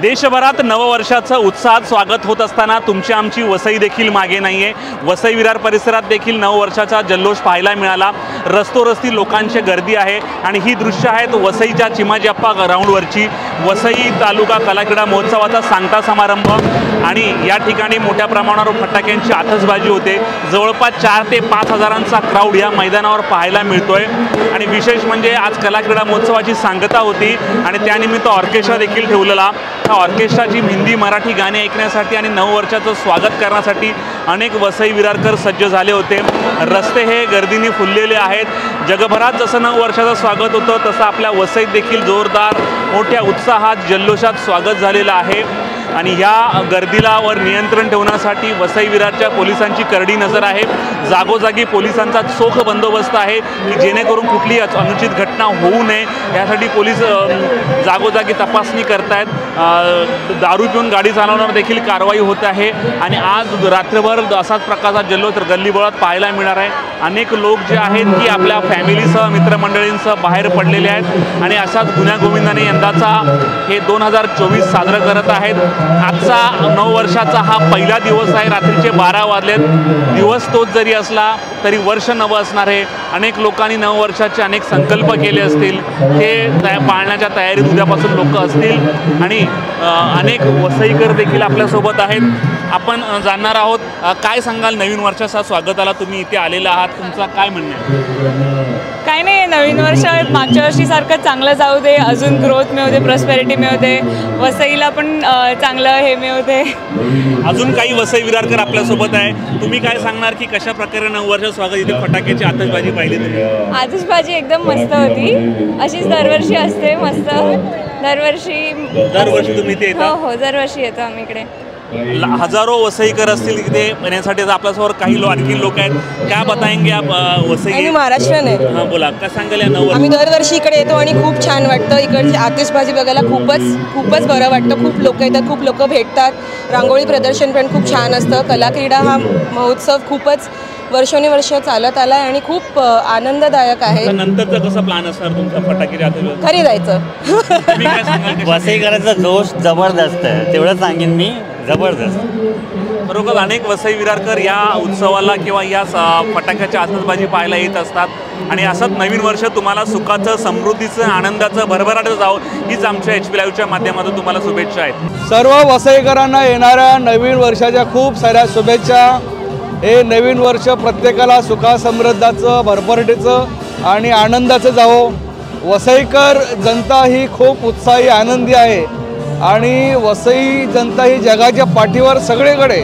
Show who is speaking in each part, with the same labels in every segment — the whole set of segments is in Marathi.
Speaker 1: देशभरात नववर्षाचं उत्साहात स्वागत होत असताना तुमची आमची वसई देखील मागे नाही आहे। वसई विरार परिसरात देखील नववर्षाचा जल्लोष पाहायला मिळाला। रस्तोरस्ती लोकांची गर्दी आहे आणि ही दृश्य आहेत वसईच्या चिमाजी अप्पा ग्राउंडवरची। वसई तालुका कलाक्रीडा महोत्सवाचा सांगता समारंभ आणि या ठिकाणी मोठ्या प्रमाणावर फटाक्यांची आतषबाजी होते। जवळपास 4 ते 5 हजारांचा क्राऊड या मैदानावर पाहायला मिळतोय आणि विशेष म्हणजे आज कलाक्रीडा महोत्सवाची सांगता होती आणि त्यानिमित्त ऑर्केस्ट्रा देखील ठेवलेला। ऑर्केस्ट्राची हिंदी मराठी गाणी ऐकण्यासाठी आणि नववर्षाचं स्वागत करण्यासाठी अनेक वसई विरारकर सज्ज झाले होते। रस्ते हे गर्दीने फुललेले आहेत। जगभरात जसं नववर्षाचं स्वागत होतं तसं आपल्या वसईत देखील जोरदार मोठ्या उत्साहात जल्लोषात स्वागत झालेलं आहे आणि या गर्दीला वर नियंत्रण ठेवण्यासाठी वसई विरारच्या पोलिसांची करडी नजर आहे। जागोजागी पोलिसांचा चोख बंदोबस्त आहे की जेणेकरून कुठलीही अनुचित घटना होऊ नये यासाठी पोलीस जागोजागी तपासणी करतायत। दारू पिऊन गाडी चालवण्यावर देखील कारवाई होत आहे आणि आज रात्रभर असाच प्रकारचा जल्लोष गल्लीबोळात पाहायला मिळणार आहे। अनेक लोक जे आहेत की आपल्या फॅमिलीसह मित्रमंडळींसह बाहेर पडलेले आहेत आणि अशाच गुण्यागोविंदाने यंदाचा हे 2024 साजरं करत आहेत। आजचा नववर्षाचा हा पहिला दिवस आहे। रात्रीचे 12 वाजलेत। दिवस तोच जरी असला तरी वर्ष नवं असणार आहे। अनेक लोकांनी नववर्षाचे अनेक संकल्प केले असतील ते पाळण्याच्या तयारीत उद्यापासून लोक असतील आणि अनेक वसईकर देखील आपल्यासोबत आहेत। आपण जाणणार आहोत काय सांगाल नवीन वर्षाचा स्वागताला तुम्ही इथे आलेला आहात, तुमचा काय म्हणणं आहे?
Speaker 2: काय नाही, नवीन वर्ष मागच्या वर्षीसारखं चांगलं जाऊ दे, अजून ग्रोथ मिळू दे, प्रॉस्पेरिटी मिळू दे, वसईला पण चांगलं हे मिळू दे।
Speaker 1: अजून काही वसई विरारकर आपल्यासोबत आहे, तुम्ही काय सांगणार की कशा प्रकारे नववर्ष स्वागत इथे फटाक्याची आतषबाजी पाहिली तुम्ही?
Speaker 2: आतषबाजी एकदम मस्त होती, अशीच दरवर्षी असते मस्त। दरवर्षी
Speaker 1: तुम्ही इथे येता?
Speaker 2: हो, दरवर्षी येतो आम्ही इकडे।
Speaker 1: हजारों वसईकर असतील इथे येण्यासाठी। आपल्यासमोर काही आणखी लोक आहेत, क्या बताएंगे आप? वसई
Speaker 3: आम्ही महाराष्ट्रीयन आहे।
Speaker 1: हां बोला, काय सांगाल या नववर्ष?
Speaker 3: आम्ही दरवर्षी इकडे येतो आणि खूप छान वाटतं। इकडची आतिषबाजी बघायला खूपच बरं वाटतं। खूप लोक येतात, खूप लोक भेटतात। रांगोळी प्रदर्शन पण खूप छान असतं। कलाक्रीडा हा महोत्सव खूपच वर्षानुवर्ष चालत आला आहे आणि खूप आनंददायक आहे।
Speaker 1: नंतरचा कसा प्लॅन असणार तुमचा फटाके आतषबाजी?
Speaker 3: घरी जायचं।
Speaker 1: तुम्ही काय सांगाल?
Speaker 4: वसईकरांचा जोश जबरदस्त आहे, तेवढं सांगेन मी, जबरदस्त।
Speaker 1: बरोबर, अनेक वसई विरारकर या उत्सवाला किंवा या फटाक्याची आतषबाजी पाहायला येत असतात आणि असंच नवीन वर्ष तुम्हाला सुखाचं, समृद्धीचं, आनंदाचं, भरभराटचं जावं हीच आमच्या HP लाईव्हच्या माध्यमातून तुम्हाला शुभेच्छा आहेत।
Speaker 5: सर्व वसईकरांना येणाऱ्या नवीन वर्षाच्या खूप साऱ्या शुभेच्छा। हे नवीन वर्ष प्रत्येकाला सुखा समृद्धाचं, भरभराटीचं आणि आनंदाचं जावो। वसईकर जनता ही खूप उत्साही, आनंदी आहे आणि वसई जनता ही जगाच्या पाठीवर सगळीकडे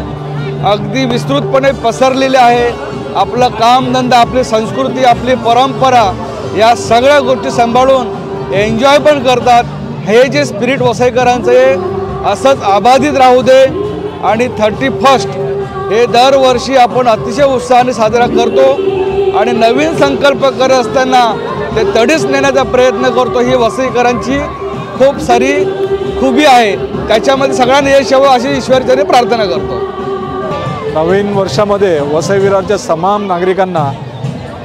Speaker 5: अगदी विस्तृतपणे पसरलेली आहे। आपलं कामधंदा, आपली संस्कृती, आपली परंपरा या सगळ्या गोष्टी सांभाळून एन्जॉय पण करतात। हे जे स्पिरिट वसईकरांचं आहे असंच अबाधित राहू दे आणि 31 हे दरवर्षी आपण अतिशय उत्साहाने साजरा करतो आणि नवीन संकल्प करत असताना ते तडीस नेण्याचा प्रयत्न करतो। ही वसईकरांची खूप सारी खूबी आहे, त्याच्यामध्ये सगळ्यांना यश यावं अशी ईश्वरचरणी प्रार्थना करतो।
Speaker 6: नवीन वर्षामध्ये वसई विरारच्या तमाम नागरिकांना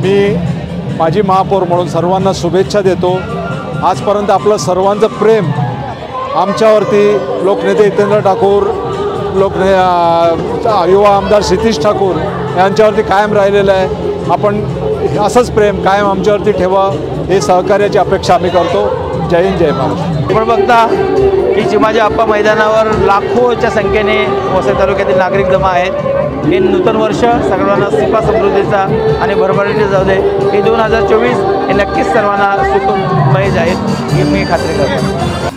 Speaker 6: मी माझी महापौर म्हणून सर्वांना शुभेच्छा देतो। आजपर्यंत आपलं सर्वांचं प्रेम आमच्यावरती लोकनेते हितेंद्र ठाकूर, युवा आमदार क्षितिज ठाकूर यांच्यावरती कायम राहिलेलं आहे। आपण असंच प्रेम कायम आमच्यावरती ठेवा हे सहकार्याची अपेक्षा आम्ही करतो। जय हिंद, जय महाराष्ट्र।
Speaker 7: आपण बघता की चिमाजी अप्पा मैदानावर लाखोच्या संख्येने वसई तालुक्यातील नागरिक जमा आहेत। हे नूतन वर्ष सर्वांना सुखा समृद्धीचा आणि भरभराटीचा जाऊ दे। हे 2024 हे नक्कीच सर्वांना सुखमय जाईल ही मी खात्री करतो।